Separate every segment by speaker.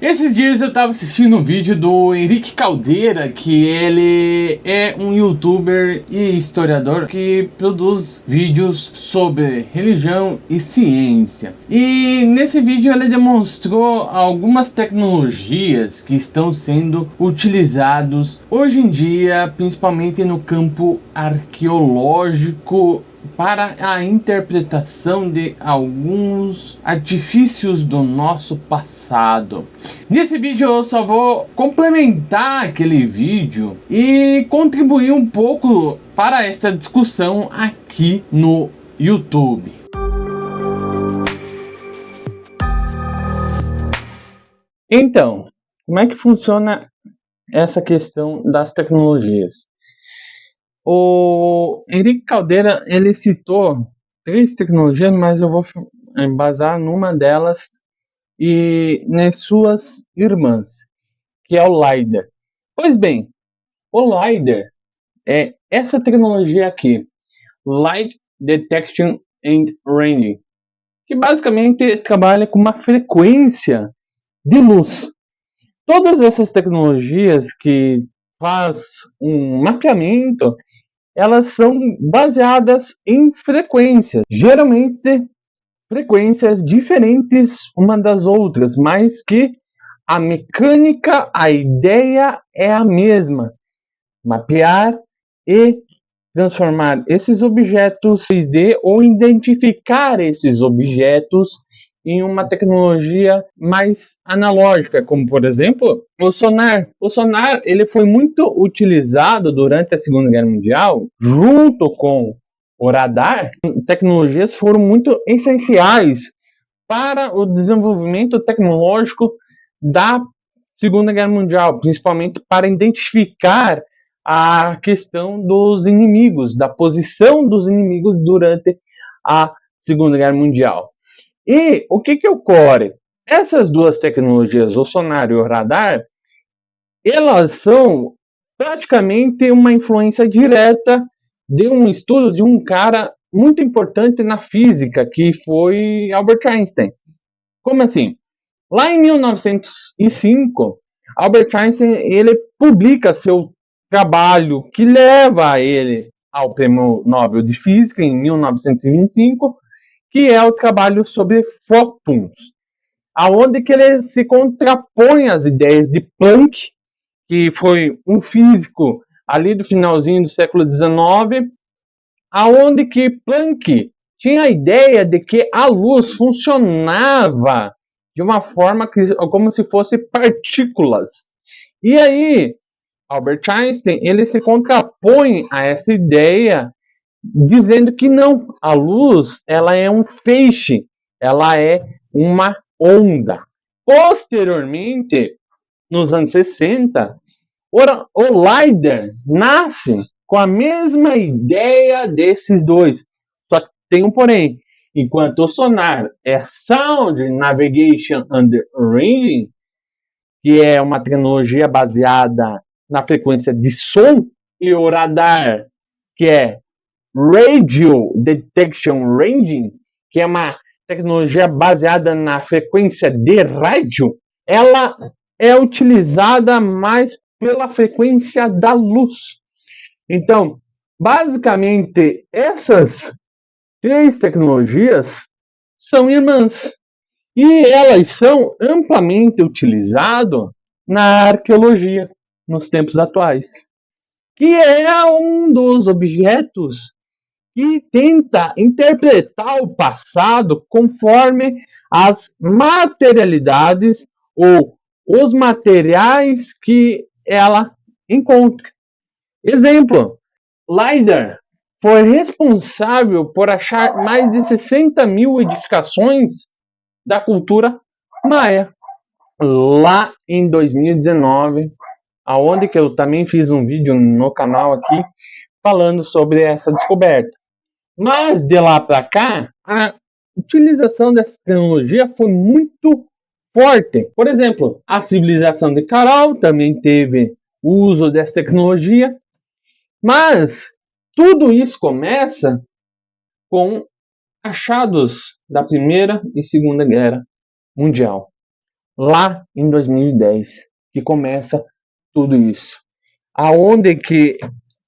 Speaker 1: Esses dias eu tava assistindo um vídeo do Henrique Caldeira, que ele é um youtuber e historiador que produz vídeos sobre religião e ciência. E nesse vídeo ele demonstrou algumas tecnologias que estão sendo utilizados hoje em dia, principalmente no campo arqueológico, para a interpretação de alguns artifícios do nosso passado. Nesse vídeo eu só vou complementar aquele vídeo e contribuir um pouco para essa discussão aqui no YouTube. Então, como é que funciona essa questão das tecnologias? O Henrique Caldeira, ele citou 3 tecnologias, mas eu vou embasar numa delas e nas suas irmãs, que é o LiDAR. Pois bem, o LiDAR é essa tecnologia aqui, Light Detection and Ranging, que basicamente trabalha com uma frequência de luz. Todas essas tecnologias que faz um mapeamento, elas são baseadas em frequências, geralmente frequências diferentes uma das outras, mas que a mecânica, a ideia é a mesma: mapear e transformar esses objetos 3D ou identificar esses objetos em uma tecnologia mais analógica, como por exemplo o sonar. O sonar, ele foi muito utilizado durante a Segunda Guerra Mundial, junto com o radar. Tecnologias foram muito essenciais para o desenvolvimento tecnológico da Segunda Guerra Mundial, principalmente para identificar a questão dos inimigos, da posição dos inimigos durante a Segunda Guerra Mundial. E o que ocorre? Essas duas tecnologias, o sonar e o radar, elas são praticamente uma influência direta de um estudo de um cara muito importante na física, que foi Albert Einstein. Como assim? Lá em 1905, Albert Einstein, ele publica seu trabalho que leva ele ao Prêmio Nobel de Física em 1925, que é o trabalho sobre fótons, aonde que ele se contrapõe às ideias de Planck, que foi um físico ali do finalzinho do século XIX, aonde que Planck tinha a ideia de que a luz funcionava de uma forma como se fosse partículas. E aí, Albert Einstein, ele se contrapõe a essa ideia, dizendo que não, a luz, ela é um feixe, ela é uma onda. Posteriormente, nos anos 60, o LiDAR nasce com a mesma ideia desses dois. Só que tem um porém. Enquanto o sonar é Sound Navigation and Ranging, que é uma tecnologia baseada na frequência de som, e o radar, que é Radio Detection Ranging, que é uma tecnologia baseada na frequência de rádio, ela é utilizada mais pela frequência da luz. Então, basicamente, essas 3 tecnologias são irmãs e elas são amplamente utilizadas na arqueologia nos tempos atuais, que é um dos objetos que tenta interpretar o passado conforme as materialidades ou os materiais que ela encontra. Exemplo, LiDAR foi responsável por achar mais de 60 mil edificações da cultura maia, lá em 2019, aonde que eu também fiz um vídeo no canal aqui falando sobre essa descoberta. Mas de lá para cá, a utilização dessa tecnologia foi muito forte. Por exemplo, a civilização de Caral também teve o uso dessa tecnologia, mas tudo isso começa com achados da Primeira e Segunda Guerra Mundial. lá em 2010 que começa tudo isso. Aonde que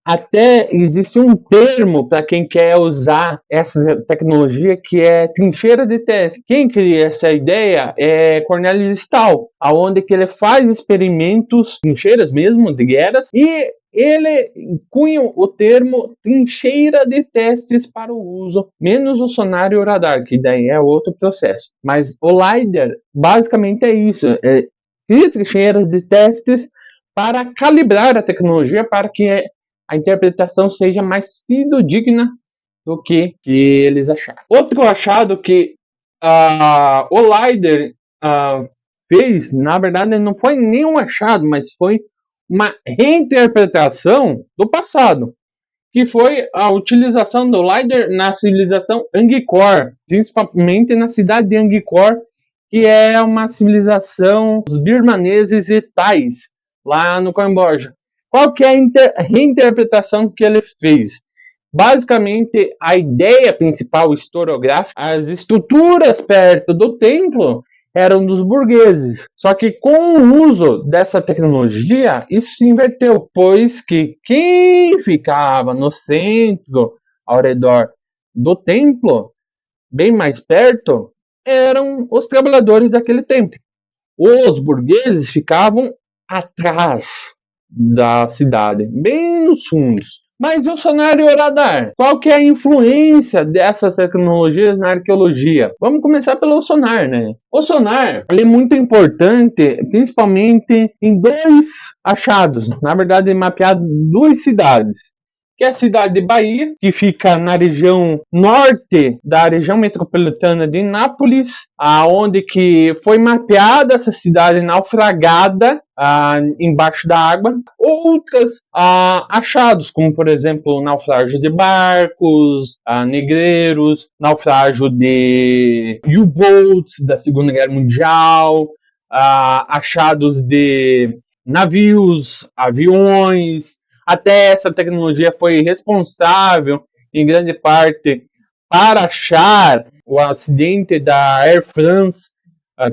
Speaker 1: até existe um termo para quem quer usar essa tecnologia que é trincheira de teste. Quem cria essa ideia é Cornelis Stahl, aonde que ele faz experimentos, trincheiras mesmo, de guerras, e ele cunha o termo trincheira de testes para o uso, menos o sonar e o radar, que daí é outro processo. Mas o LiDAR basicamente é isso, cria trincheiras de testes para calibrar a tecnologia para que a interpretação seja mais fidedigna do que eles acharam. Outro achado que o LiDAR fez, na verdade, não foi nenhum achado, mas foi uma reinterpretação do passado, que foi a utilização do LiDAR na civilização Angkor, principalmente na cidade de Angkor, que é uma civilização dos birmaneses e thais, lá no Camboja. Qual que é a reinterpretação que ele fez? Basicamente, a ideia principal historiográfica, as estruturas perto do templo eram dos burgueses. Só que com o uso dessa tecnologia, isso se inverteu, pois que quem ficava no centro, ao redor do templo, bem mais perto, eram os trabalhadores daquele templo. Os burgueses ficavam atrás da cidade, bem nos fundos. Mas e o sonar e o radar? Qual que é a influência dessas tecnologias na arqueologia? Vamos começar pelo sonar, né? O sonar ele é muito importante, principalmente em dois achados. Na verdade, mapeado duas cidades, que é a cidade de Bahia, que fica na região norte da região metropolitana de Nápoles, aonde que foi mapeada essa cidade naufragada embaixo da água. Outros achados, como por exemplo naufrágio de barcos, negreiros, naufrágio de U-boats da Segunda Guerra Mundial, achados de navios, aviões. Até essa tecnologia foi responsável, em grande parte, para achar o acidente da Air France,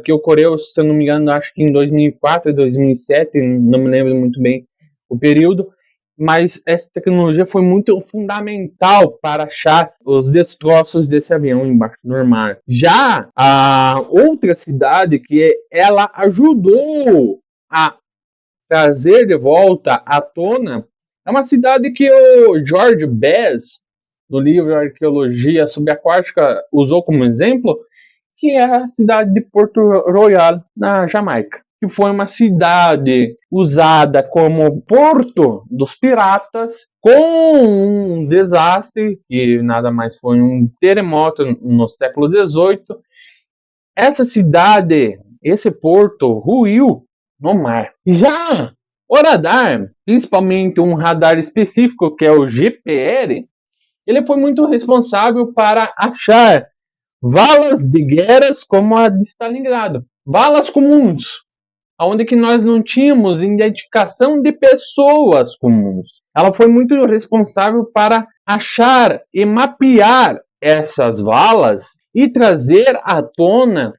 Speaker 1: que ocorreu, se eu não me engano, acho que em 2004 e 2007, não me lembro muito bem o período, mas essa tecnologia foi muito fundamental para achar os destroços desse avião embaixo do mar. Já a outra cidade que ela ajudou a trazer de volta à tona é uma cidade que o George Bass, no livro Arqueologia Subaquática, usou como exemplo, que é a cidade de Porto Royal, na Jamaica, que foi uma cidade usada como porto dos piratas, com um desastre, que nada mais foi um terremoto no século XVIII. Essa cidade, esse porto, ruiu no mar. Já o radar, principalmente um radar específico que é o GPR, ele foi muito responsável para achar valas de guerras como a de Stalingrado, valas comuns, onde que nós não tínhamos identificação de pessoas comuns. Ela foi muito responsável para achar e mapear essas valas e trazer à tona,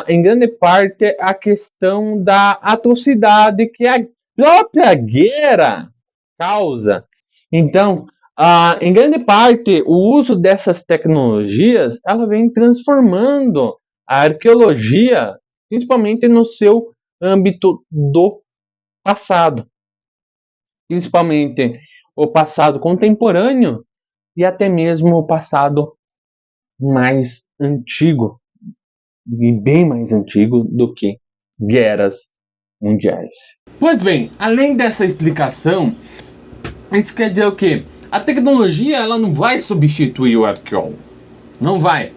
Speaker 1: em grande parte, a questão da atrocidade que a própria guerra causa. Então, em grande parte, o uso dessas tecnologias, ela vem transformando a arqueologia, principalmente no seu âmbito do passado, principalmente o passado contemporâneo e até mesmo o passado mais antigo, e bem mais antigo do que guerras mundiais.
Speaker 2: Pois bem, além dessa explicação, isso quer dizer o quê? A tecnologia ela não vai substituir o arqueólogo, não vai,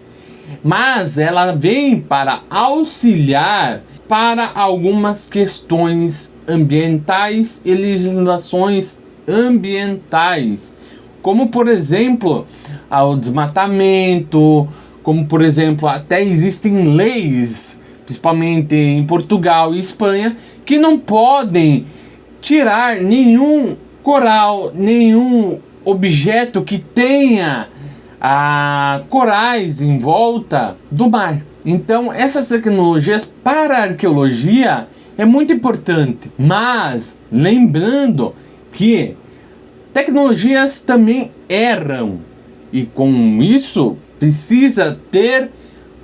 Speaker 2: mas ela vem para auxiliar para algumas questões ambientais e legislações ambientais, como por exemplo o desmatamento, como por exemplo até existem leis, principalmente em Portugal e Espanha, que não podem tirar nenhum coral, nenhum objeto que tenha corais em volta do mar. Então, essas tecnologias para a arqueologia é muito importante, mas lembrando que tecnologias também erram e com isso precisa ter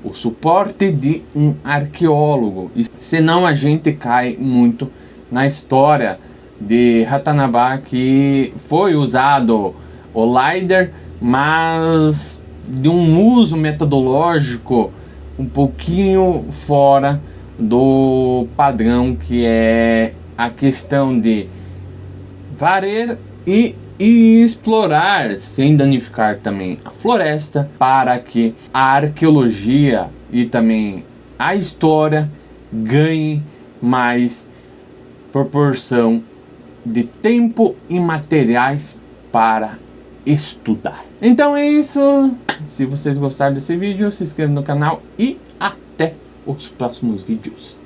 Speaker 2: o suporte de um arqueólogo, senão a gente cai muito na história de Ratanabá, que foi usado o LiDAR, mas de um uso metodológico um pouquinho fora do padrão, que é a questão de varrer e explorar sem danificar também a floresta, para que a arqueologia e também a história ganhe mais proporção de tempo e materiais para estudar. Então é isso. Se vocês gostaram desse vídeo, se inscreva no canal e até os próximos vídeos.